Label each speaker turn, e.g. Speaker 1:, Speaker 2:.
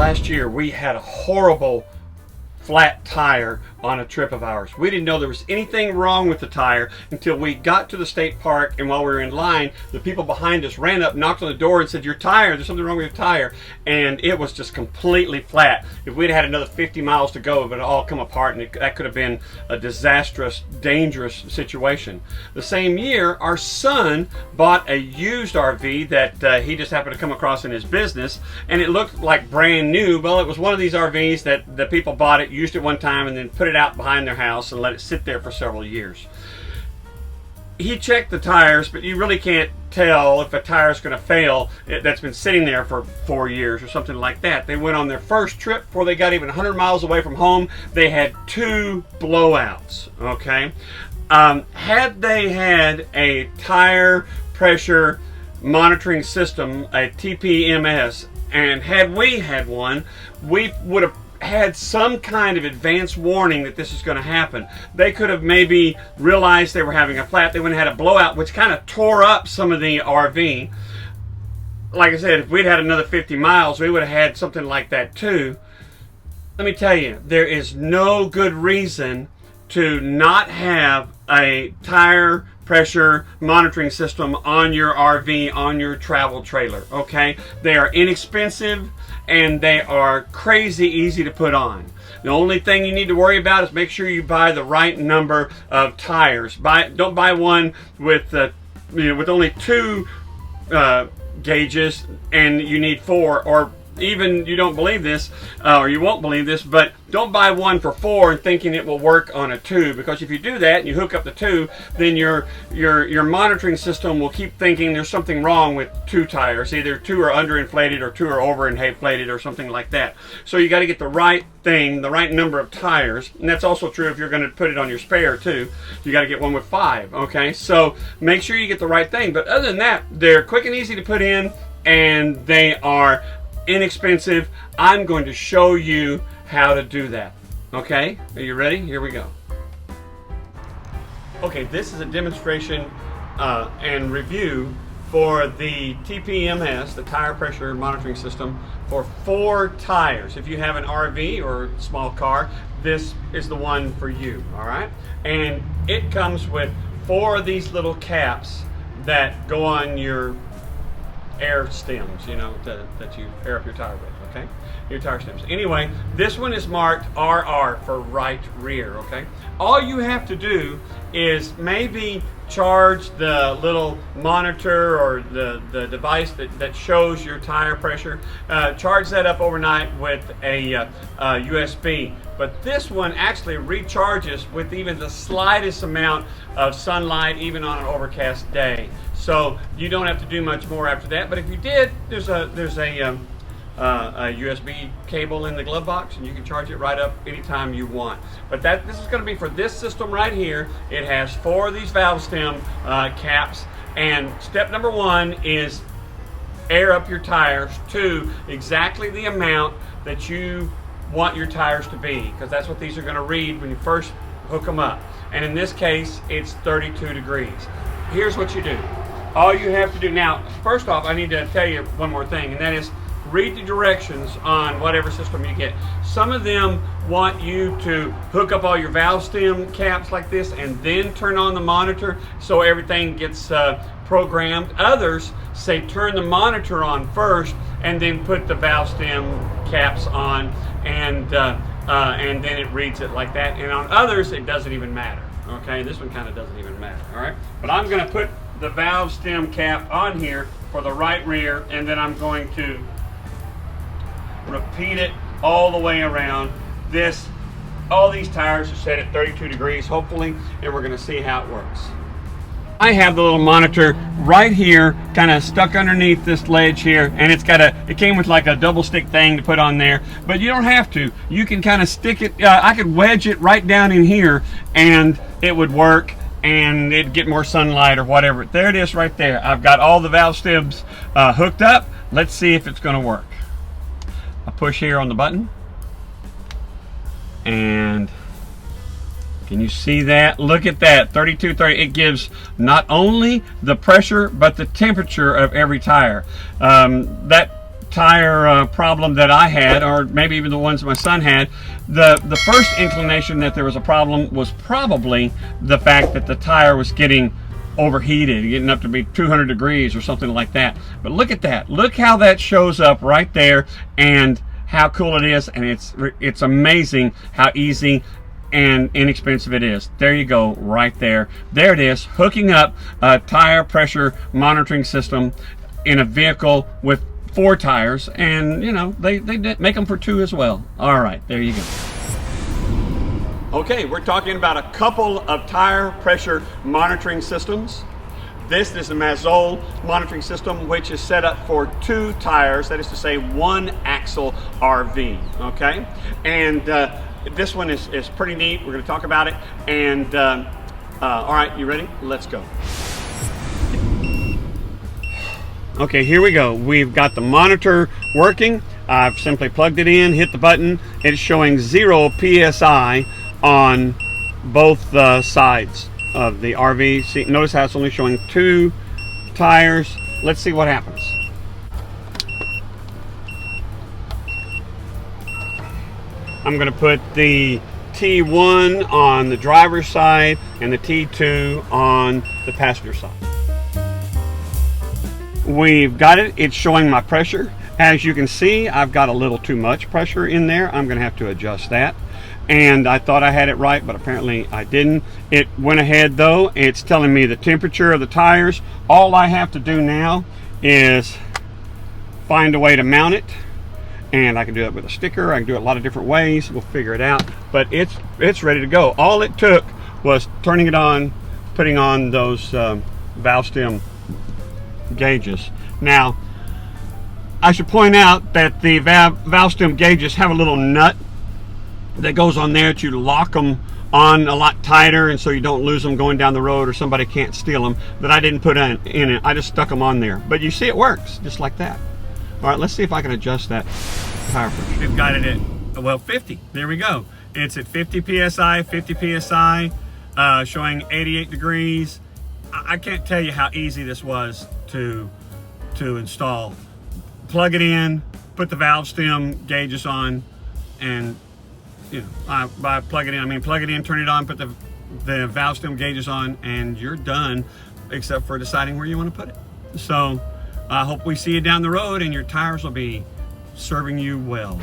Speaker 1: last year we had a horrible flat tire on a trip of ours. We didn't know there was anything wrong with the tire until we got to the state park, and while we were in line, the people behind us ran up, knocked on the door and said, "Your tire, there's something wrong with your tire." And it was just completely flat. If we'd had another 50 miles to go, it would all come apart, and that could have been a disastrous, dangerous situation. The same year, our son bought a used RV that he just happened to come across in his business, and it looked like brand new. Well, it was one of these RVs that the people bought it, used it one time, and then put it out behind their house and let it sit there for several years. He checked the tires, but you really can't tell if a tire is going to fail that's been sitting there for 4 years or something like that. They went on their first trip before they got even 100 miles away from home. They had 2 blowouts, okay? Had they had a tire pressure monitoring system, a TPMS, and had we had one, we would have had some kind of advance warning that this is going to happen. They could have maybe realized they were having a flat. They went and had a blowout, which kind of tore up some of the RV. Like I said, if we'd had another 50 miles, we would have had something like that too. Let me tell you, there is no good reason to not have a tire pressure monitoring system on your RV, on your travel trailer, okay? They are inexpensive and they are crazy easy to put on. The only thing you need to worry about is make sure you buy the right number of tires. Don't buy one with with only 2 gauges and you need 4, or even you don't believe this, or you won't believe this, but don't buy one for 4 and thinking it will work on a 2, because if you do that and you hook up the 2, then your monitoring system will keep thinking there's something wrong with 2 tires. Either 2 are underinflated or 2 are overinflated or something like that. So you got to get the right thing, the right number of tires, and that's also true if you're going to put it on your spare too. You got to get one with 5, okay? So make sure you get the right thing. But other than that, they're quick and easy to put in, and they are inexpensive. I'm going to show you how to do that. Okay, are you ready? Here we go. Okay, this is a demonstration and review for the TPMS, the tire pressure monitoring system, for 4 tires. If you have an RV or small car, this is the one for you, all right? And it comes with 4 of these little caps that go on your air stems, you know, that you air up your tire with, okay? Your tire stems. Anyway, this one is marked RR for right rear, okay? All you have to do is maybe charge the little monitor or the device that shows your tire pressure. Charge that up overnight with a USB. But this one actually recharges with even the slightest amount of sunlight, even on an overcast day. So you don't have to do much more after that. But if you did, there's a USB cable in the glove box, and you can charge it right up anytime you want. But this is going to be for this system right here. It has 4 of these valve stem caps, and step number 1 is air up your tires to exactly the amount that you want your tires to be, because that's what these are going to read when you first hook them up. And in this case, it's 32 degrees. Here's what you do. All you have to do now, first off, I need to tell you one more thing, and that is read the directions on whatever system you get. Some of them want you to hook up all your valve stem caps like this and then turn on the monitor so everything gets programmed. Others say turn the monitor on first and then put the valve stem caps on, and then it reads it like that. And on others, it doesn't even matter. Okay, this one kind of doesn't even matter. All right, but I'm going to put the valve stem cap on here for the right rear, and then I'm going to repeat it all the way around. All these tires are set at 32 degrees, hopefully, and we're going to see how it works. I have the little monitor right here, kind of stuck underneath this ledge here, and it came with like a double stick thing to put on there, but you don't have to. You can kind of stick it, I could wedge it right down in here and it would work, and it'd get more sunlight or whatever. There it is right there. I've got all the valve stems hooked up. Let's see if it's going to work. I push here on the button, and can you see that? Look at that, 32, 30. It gives not only the pressure, but the temperature of every tire. That tire problem that I had, or maybe even the ones my son had, the first inclination that there was a problem was probably the fact that the tire was getting overheated, getting up to be 200 degrees or something like that. But look at that. Look how that shows up right there, and how cool it is, and it's amazing how easy and inexpensive it is. There you go, right there. There it is, hooking up a tire pressure monitoring system in a vehicle with 4 tires, and you know, they make them for 2 as well. All right, there you go. Okay, we're talking about a couple of tire pressure monitoring systems. This is the Mazzol monitoring system, which is set up for 2 tires, that is to say 1 axle RV, okay? And this one is pretty neat. We're gonna talk about it. And all right, you ready? Let's go. Okay, here we go. We've got the monitor working. I've simply plugged it in, hit the button. It's showing 0 PSI on both sides of the RV. See, notice how it's only showing 2 tires. Let's see what happens. I'm going to put the T1 on the driver's side and the T2 on the passenger side. We've got it. It's showing my pressure. As you can see, I've got a little too much pressure in there. I'm going to have to adjust that. And I thought I had it right, but apparently I didn't. It went ahead though. It's telling me the temperature of the tires. All I have to do now is find a way to mount it. And I can do it with a sticker. I can do it a lot of different ways. We'll figure it out. But it's ready to go. All it took was turning it on, putting on those valve stem gauges. Now, I should point out that the valve stem gauges have a little nut that goes on there to lock them on a lot tighter, and so you don't lose them going down the road or somebody can't steal them. But I didn't put in it. I just stuck them on there. But you see it works just like that. All right, let's see if I can adjust that tire pressure. We've got it at, well, 50. There we go. It's at 50 PSI, 50 PSI, showing 88 degrees. I can't tell you how easy this was to install. Plug it in, put the valve stem gauges on, and you know, by plug it in, I mean plug it in, turn it on, put the valve stem gauges on, and you're done, except for deciding where you want to put it. So I hope we see you down the road and your tires will be serving you well.